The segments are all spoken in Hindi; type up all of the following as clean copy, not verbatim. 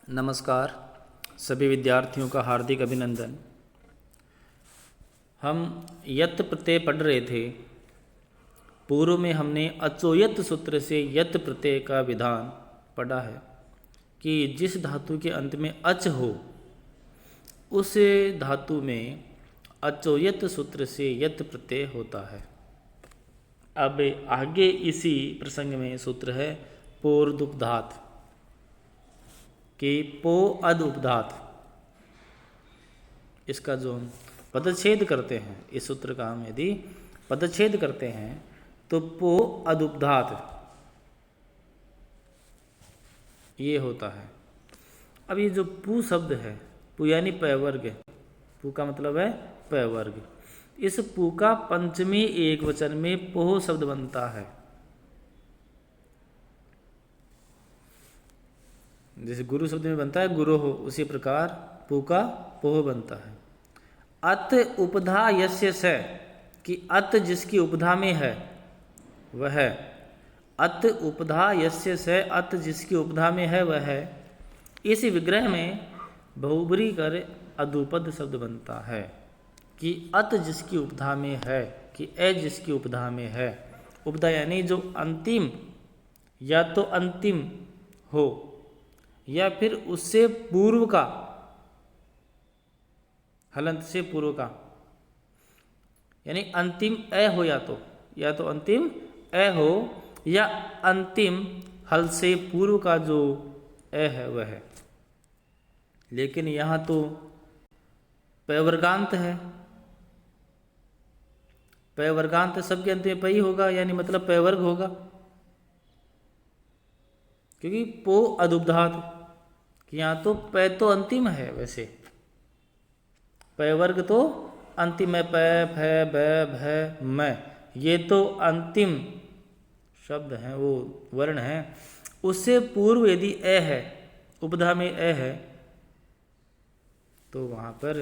नमस्कार। सभी विद्यार्थियों का हार्दिक अभिनंदन। हम यत् प्रत्यय पढ़ रहे थे। पूर्व में हमने अचोयत सूत्र से यत् प्रत्यय का विधान पढ़ा है कि जिस धातु के अंत में अच हो उस धातु में अचोयत सूत्र से यत् प्रत्यय होता है। अब आगे इसी प्रसंग में सूत्र है पोर्दुपधात कि पो अद उपधात। इसका जो हम पदच्छेद करते हैं, इस सूत्र का हम यदि पदच्छेद करते हैं तो पो अद उपधात ये होता है। अब ये जो पू शब्द है, पू यानी पैवर्ग, पू का मतलब है पैवर्ग। इस पू का पंचमी एक वचन में पोह शब्द बनता है। जैसे गुरु शब्द में बनता है गुरो हो, उसी प्रकार पू का पोह बनता है। अत उपधा यस्य से, कि अत जिसकी उपधा में है वह है। अत उपधा यस्य से, अत जिसकी उपधा में है वह है। इस विग्रह में बहुब्री कर अदुपद शब्द बनता है कि अत जिसकी उपधा में है, कि ए जिसकी उपधा में है। उपधा यानी जो अंतिम, या तो अंतिम हो या फिर उससे पूर्व का, हलंत से पूर्व का, यानी अंतिम ए हो, या तो अंतिम ए हो या अंतिम हल से पूर्व का जो ए है वह है। लेकिन यहाँ तो पैवर्गांत है। पैवर्गांत सबके अंत में पई होगा, यानी मतलब पैवर्ग होगा, क्योंकि पो अदुपधात कि यहाँ तो पै तो अंतिम है। वैसे पैवर्ग तो अंतिम है, पै भै बै भै मैं, ये तो अंतिम शब्द हैं, वो वर्ण है। उससे पूर्व यदि ए है, उपधा में ए है, तो वहाँ पर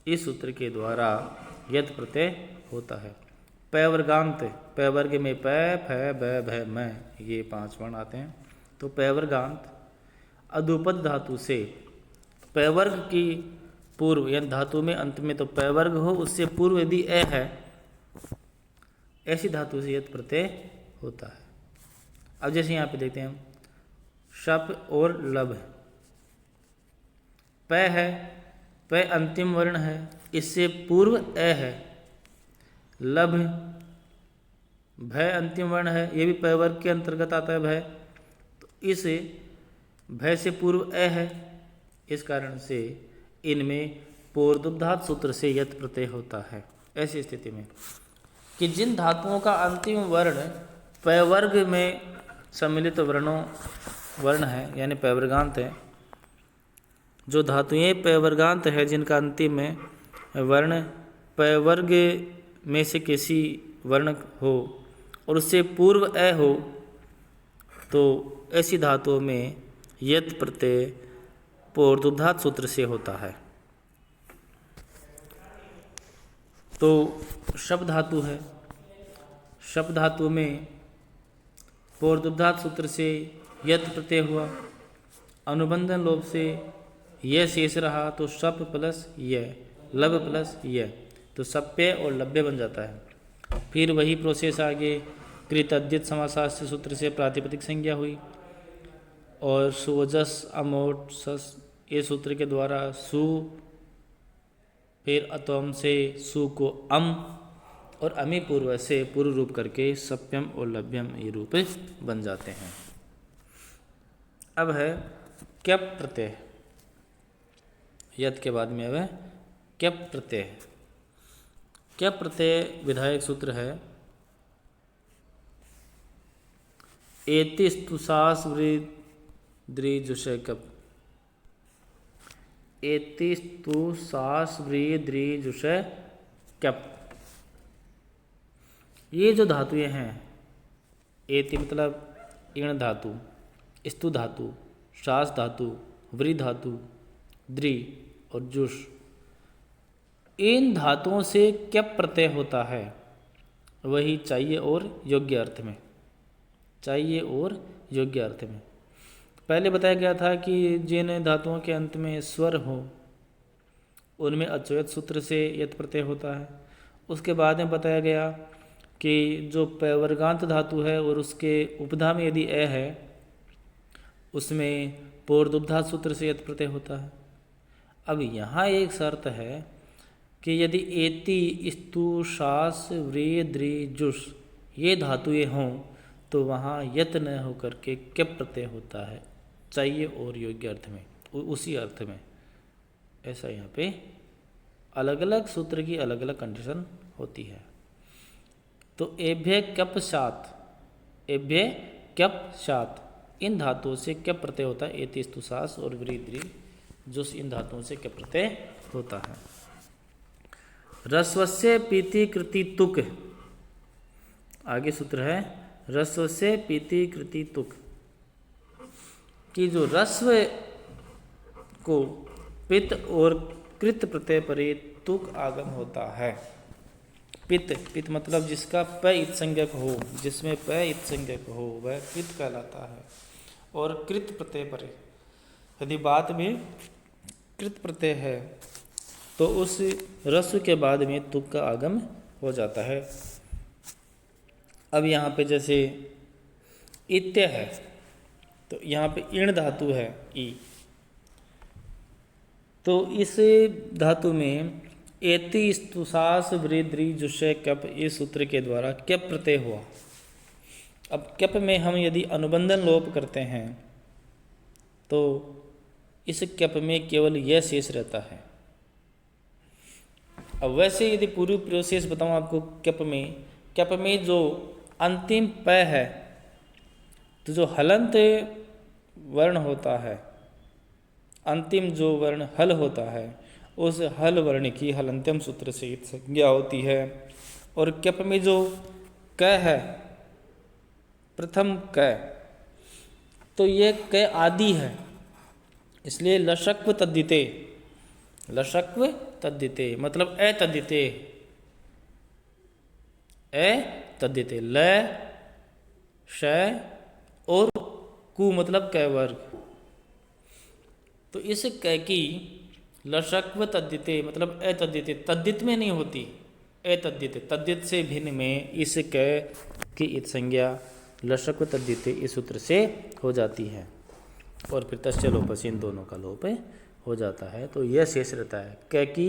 इस सूत्र के द्वारा यत् प्रत्यय होता है। पैवर्गांत, पैवर्ग में पै फै बै भै मैं, ये 5 वर्ण आते हैं। तो पैवर्गांत अदुपद धातु से, पैवर्ग की पूर्व यानी धातु में अंत में तो पैवर्ग हो, उससे पूर्व यदि ए है, ऐसी धातु से यत् प्रत्यय होता है। अब जैसे यहाँ पे देखते हैं हम शप और लब। पै है, पै अंतिम वर्ण है, इससे पूर्व ए है। लब भय अंतिम वर्ण है, ये भी पैवर्ग के अंतर्गत आता है भय, तो इस भय से पूर्व ए है। इस कारण से इनमें पोर्दुपधात सूत्र से यत् प्रत्यय होता है। ऐसी स्थिति में कि जिन धातुओं का अंतिम वर्ण पैवर्ग में सम्मिलित वर्ण है, यानी पैवर्गांत है, जो धातुएं पैवर्गांत है जिनका अंतिम में वर्ण पैवर्ग में से किसी वर्ण हो और उससे पूर्व ए हो, तो ऐसी धातुओं में यत् प्रत्यय पोर्दुपधात सूत्र से होता है। तो शब्द धातु है, शब्द धातु में पोर्दुपधात सूत्र से यत् प्रत्यय हुआ। अनुबंधन लोप से यह शेष रहा, तो शप प्लस यह, लब प्लस यह, तो सप्य और लभ्य बन जाता है। फिर वही प्रोसेस आगे कृतद्धित समासास्त्र सूत्र से प्रातिपदिक संज्ञा हुई, और सुवजस अमोट सस, ये सूत्र के द्वारा सु, फिर अतोम से सु को अम, और अमी पूर्व से पूर्व रूप करके सप्यम और लभ्यम ये रूप बन जाते हैं। अब है क्यप प्रत्यय। यत् के बाद में अब है क्यप प्रत्यय। क्यप प्रत्यय विधायक सूत्र है एतिस्तुसास वृद्रिजुषय कप। एतिस्तुसास वृद्रिजुषय कप। ये जो धातुएं हैं, एति मतलब इण धातु, स्तु धातु, शास धातु, वृ धातु, द्रि और जुष, इन धातुओं से क्यप प्रत्यय होता है। वही चाहिए और योग्य अर्थ में, चाहिए और योग्य अर्थ में। पहले बताया गया था कि जिन धातुओं के अंत में स्वर हो उनमें अच्युत सूत्र से यत प्रत्यय होता है। उसके बाद में बताया गया कि जो पैवर्गांत धातु है और उसके उपधा में यदि ए है उसमें पोर्दुब्धा सूत्र से यत प्रत्यय होता है। अब यहाँ एक शर्त है कि यदि एति स्तु शास व्रे द्रि जुस ये धातुएं हों तो वहाँ यत न होकर के क्यप प्रत्यय होता है, चाहिए और योग्य अर्थ में, उसी अर्थ में। ऐसा यहाँ पे अलग अलग सूत्र की अलग अलग कंडीशन होती है। तो एभ्य क्यप सात, एभ्य क्यप सात इन धातुओं से क्यप प्रत्यय होता है। एति स्तु शास और व्री द्रि जुस इन धातुओं से क्यप प्रत्यय होता है। रस्वस्य पीति कृति तुक, आगे सूत्र है रस्वस्य पीति कृति तुक कि जो रस्व को पित्त और कृत प्रत्यय परे तुक आगम होता है। पित्त, पित्त मतलब जिसका प इत संज्ञक हो, जिसमें प इत संज्ञक हो वह पित्त कहलाता है। और कृत प्रत्यय परे, यदि बात में कृत प्रत्यय है तो उस रस्व के बाद में तुक का आगम हो जाता है। अब यहाँ पे जैसे इत्य है तो यहाँ पे इण धातु है ई, तो इस धातु में एति स्तुसास वृद्रि जुषय कप इस सूत्र के द्वारा क्यप प्रत्यय हुआ। अब क्यप में हम यदि अनुबंधन लोप करते हैं तो इस क्यप में केवल यह शेष रहता है। अब वैसे यदि पूरी प्रोसेस बताऊं आपको क्यप में जो अंतिम प है तो जो हलंत वर्ण होता है, अंतिम जो वर्ण हल होता है उस हल वर्ण की हलंत्यम सूत्र से संज्ञा होती है। और क्यप में जो क है प्रथम क तो ये क आदि है, इसलिए लशक्व तद्दिते, लशक्व तद्दिते मतलब अतद्दिते, अतद्दिते ल श और कु मतलब क वर्ग। तो इस क की लशक्व तद्दिते मतलब अतद्दिते, तद्दित में नहीं होती, अतद्दित, तद्दित से भिन्न में इस क की इत संज्ञा लशक्व तद्दिते इस सूत्र से हो जाती है। और फिर तस्य लोपस्य इन दोनों का लोप हो जाता है। तो यह शेष रहता है क की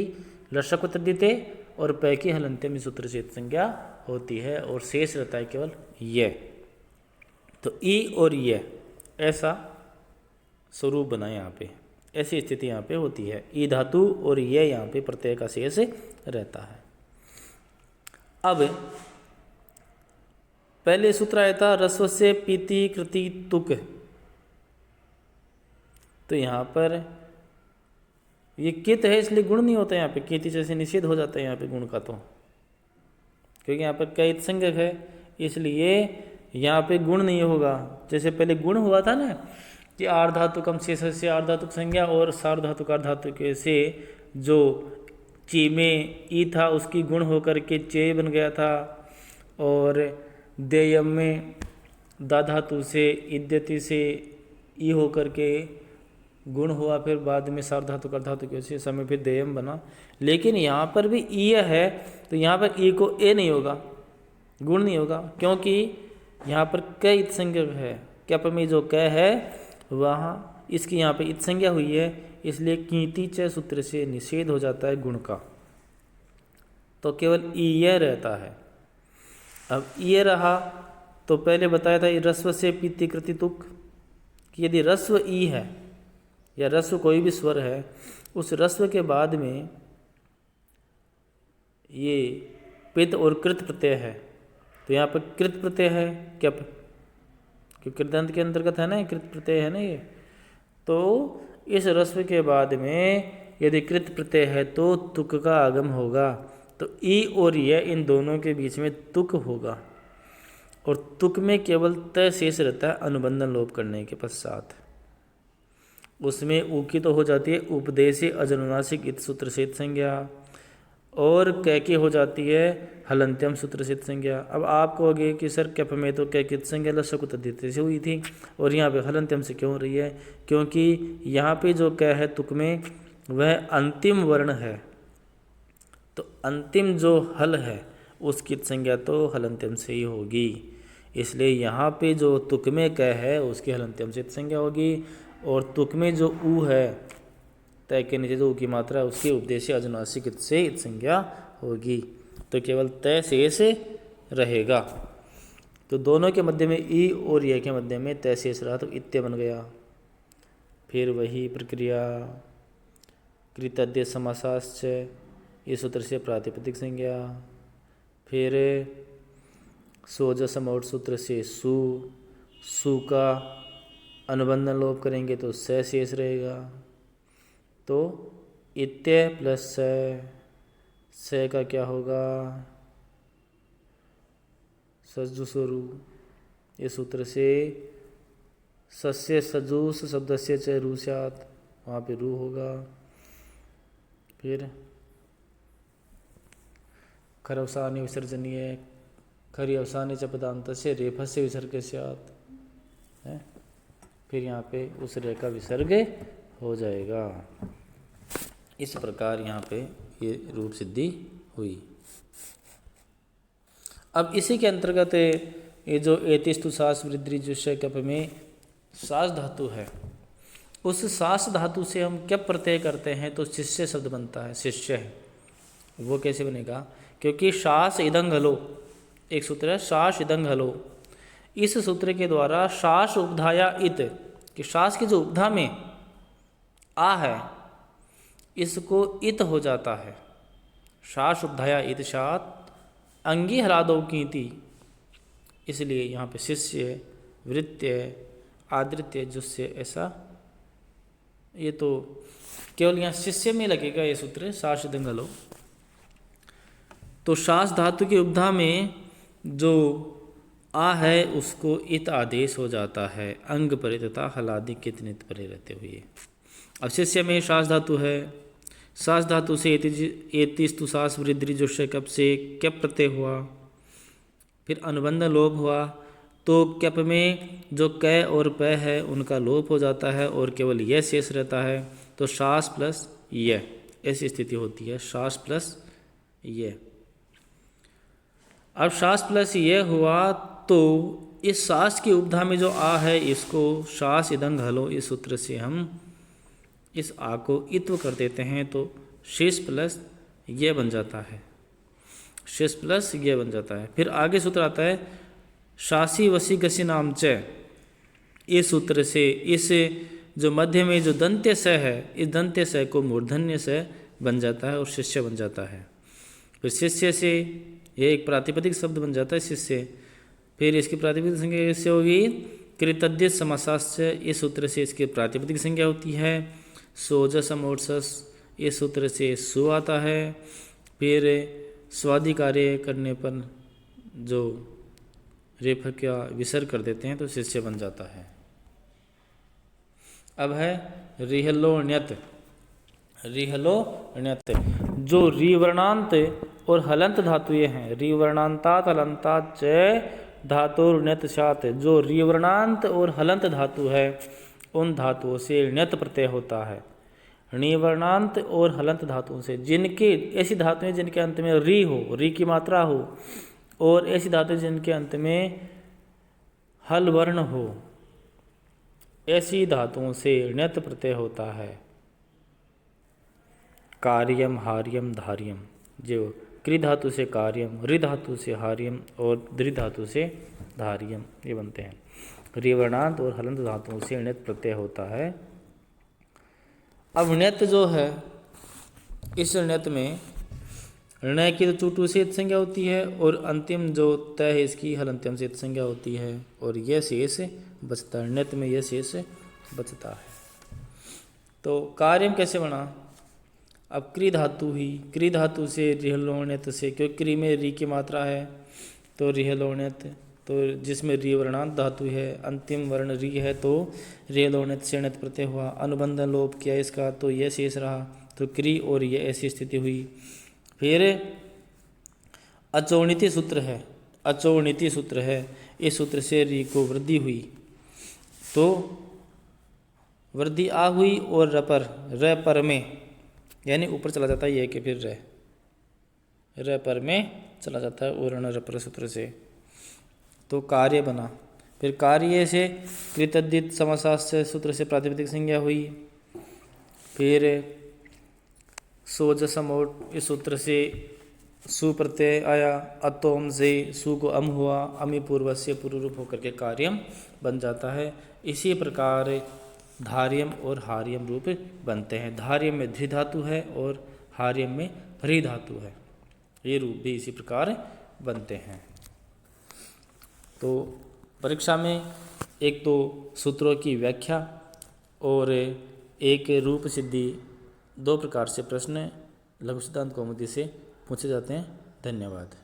लशक्व तद्दिते और प की हलंत्यम इस सूत्र से इत संज्ञा होती है और शेष रहता है केवल यह। तो ई और यह ऐसा स्वरूप बना यहाँ पे, ऐसी स्थिति यहाँ पे होती है। ई धातु और यह यहाँ पे प्रत्यय का शेष रहता है। अब पहले सूत्र आया था रस्व से पीति कृति तुक, तो यहाँ पर ये कित है इसलिए गुण नहीं होता यहाँ पे, किति जैसे निषेध हो जाता है यहाँ पे गुण का, तो क्योंकि यहाँ पर कैत संज्ञक है इसलिए यहाँ पे गुण नहीं होगा। जैसे पहले गुण हुआ था ना कि आर्धातुकम शेष से आर्धातुक संज्ञा और सार्वधातुक अर्धातुक से जो ची में ई था उसकी गुण होकर के चे बन गया था, और देयम में दा धातु से इद्यति से ई होकर के गुण हुआ, फिर बाद में सार्वधातुक अर्धातुक से समय फिर देयम बना। लेकिन यहाँ पर भी ई है तो यहाँ पर ई को ए नहीं होगा, गुण नहीं होगा, क्योंकि यहाँ पर क इत संज्ञक है। क्यप में जो क है वहाँ इसकी यहाँ पे इत संज्ञा हुई है, इसलिए कीति च सूत्र से निषेध हो जाता है गुण का, तो केवल ईय रहता है। अब ईय रहा तो पहले बताया था रस्व से पीति कृति तुक कि यदि रस्व ई है या रस्व कोई भी स्वर है उस रस्व के बाद में ये पित और कृत प्रत्यय है, तो यहाँ पर कृत प्रत्यय है क्यप, क्योंकि कृदंत के अंतर्गत है ना, कृत प्रत्यय है ना ये। तो इस रस्व के बाद में यदि कृत प्रत्यय है तो तुक का आगम होगा, तो ई और यह इन दोनों के बीच में तुक होगा, और तुक में केवल त शेष रहता है अनुबंधन लोप करने के पश्चात। उसमें ऊ की तो हो जाती है उपदेशे अजनुनासिक इत सूत्र से संज्ञा, और कै की हो जाती है हलंत्यम सूत्र से संज्ञा। अब आप कहोगे कि सर कैप में तो कै की संज्ञा लसक तद्धित से हुई थी और यहाँ पे हलंत्यम से क्यों हो रही है? क्योंकि यहाँ पे जो कै है तुक में वह अंतिम वर्ण है, तो अंतिम जो हल है उसकी संज्ञा तो हलंत्यम से ही होगी। इसलिए यहाँ पे जो तुक में कै है उसकी हलंत्यम से संज्ञा होगी, और तुक में जो ऊ है तय के नीचे जो ऊ की मात्रा है उसकी उपदेशीय अनुनासिक से संज्ञा होगी, तो केवल तय शेष रहेगा। तो दोनों के मध्य में ई और यह के मध्य में तय शेष रहा तो इत्य बन गया। फिर वही प्रक्रिया कृतद्य समासाश्च इस सूत्र से प्रातिपदिक संज्ञा, फिर सोजसमौट सूत्र से सु का अनुबंधन लोप करेंगे तो स शेष रहेगा। तो इत्य प्लस स का क्या होगा? सज्जुसरु। इस सूत्र से सस्य सजूस शब्द से च रू स्यात्, वहाँ पे रू होगा। फिर खर अवसानी विसर्जनीय खरी अवसानी च पदांत से रेफ से विसर्ग स्यात् है। फिर यहाँ पे उस रे का विसर्ग हो जाएगा। इस प्रकार यहाँ पे ये रूप सिद्धि हुई। अब इसी के अंतर्गत ये जो एतिस्तु सास वृद्धि जुष्य कप में सास धातु है, उस सास धातु से हम क्या प्रत्यय करते हैं तो शिष्य शब्द बनता है, शिष्य है। वो कैसे बनेगा? क्योंकि शास इदंग हलो एक सूत्र है, शास इदंग हलो। इस सूत्र के द्वारा शास उपधाया इत, कि शास की जो उपधा में आ है इसको इत हो जाता है। शास उपधाया इत शात अंगी हलादो की थी, इसलिए यहाँ पे शिष्य वृत्य आदृत्य जुस्य ऐसा, ये तो केवल यहाँ शिष्य में लगेगा ये सूत्र शास दंगलो। तो शास धातु की उपधा में जो आ है उसको इत आदेश हो जाता है, अंग परे तथा हलादि कित नित परे रहते हुए। अब शिष्य में शास धातु है, सास धातु से एतिस्तु सास वृद्धि जुष्य कप से कैप प्रत्यय हुआ, फिर अनुबंध लोप हुआ, तो कैप में जो कै और पै है उनका लोप हो जाता है और केवल यह शेष रहता है। तो शास प्लस यह ऐसी स्थिति होती है, शास प्लस यह। अब शास प्लस यह हुआ तो इस शास की उपधा में जो आ है इसको शास इदंग हलो इस सूत्र से हम इस आ को इत्व कर देते हैं, तो शेष प्लस ये बन जाता है, शेष प्लस ये बन जाता है। फिर आगे सूत्र आता है शासी वसी गसी नाम च, इस सूत्र से इस जो मध्य में जो दंत्य स है इस दंत्य स को मूर्धन्य स बन जाता है और शिष्य बन जाता है। फिर शिष्य से ये एक प्रातिपदिक शब्द बन जाता है शिष्य। फिर इसकी प्रातिपदिक संज्ञा कैसे होगी? कृतद्य समासाश्च, इस सूत्र से इसकी प्रातिपदिक संज्ञा होती है। सोजस अमोर्सस, इस सूत्र से सु आता है। फिर स्वादि कार्य करने पर जो रेफ का विसर्ग कर देते हैं तो शिष्य बन जाता है। अब है रिहलोण्यत। रिहलोण्यत जो रिवर्णांत और हलंत धातुएं हैं, रिवर्णांतात हलंतात च धातुर्ण्यत शात, जो रिवर्णांत और हलंत धातु है उन धातुओं से ण्यत प्रत्यय होता है। णिवर्णांत और हलंत धातुओं से, जिनके ऐसी धातुएं जिनके अंत में री हो, री की मात्रा हो, और ऐसी धातुएं जिनके अंत में हल वर्ण हो, ऐसी धातुओं से ण्यत प्रत्यय होता है। कार्यम हार्यम धार्यम, जो कृ धातु से कार्यम, रि धातु से हार्यम और दृ धातु से धार्यम ये बनते हैं। रिवर्णांत और हलंत धातुओं से ण्यत प्रत्यय होता है। अब ण्यत जो है, इस ण्यत में ण की तो चूटू से संज्ञा होती है और अंतिम जो तय है इसकी हलंत्यम से संज्ञा होती है और यह शेष बचता है। ण्यत में यह शेष बचता है। तो कार्यम कैसे बना? अब क्री धातु ही, क्री धातु से रिहलोण्यत से, क्योंकि क्री में री की मात्रा है तो रिहलोण्यत, तो जिसमें री वर्णांत धातु है, अंतिम वर्ण री है तो रिहलोण्यत से ण्यत प्रत्यय हुआ। अनुबंधन लोप किया इसका तो यह शेष रहा, तो क्री और ये ऐसी स्थिति हुई। फिर अचोणिति सूत्र है, अचोणिति सूत्र है, इस सूत्र से री को वृद्धि हुई तो वृद्धि आ हुई और रपर र पर में यानी ऊपर चला जाता है, ये कि फिर र पर में चला जाता है और रपर सूत्र से तो कार्य बना। फिर कार्य से कृतद्धित समासास्य सूत्र से प्रातिपदिक संज्ञा हुई। फिर सोजसमोट इस सूत्र से सु प्रत्यय आया, अतोम से सु को अम हुआ, अमी पूर्व से पूर्व रूप होकर के कार्यम बन जाता है। इसी प्रकार धार्यम और हार्यम रूप बनते हैं। धार्यम में ध्रि धातु है और हार्यम में ह्री धातु है, ये रूप भी इसी प्रकार बनते हैं। तो परीक्षा में एक तो सूत्रों की व्याख्या और एक रूप सिद्धि, दो प्रकार से प्रश्न लघु सिद्धांत कौमुदी से पूछे जाते हैं। धन्यवाद।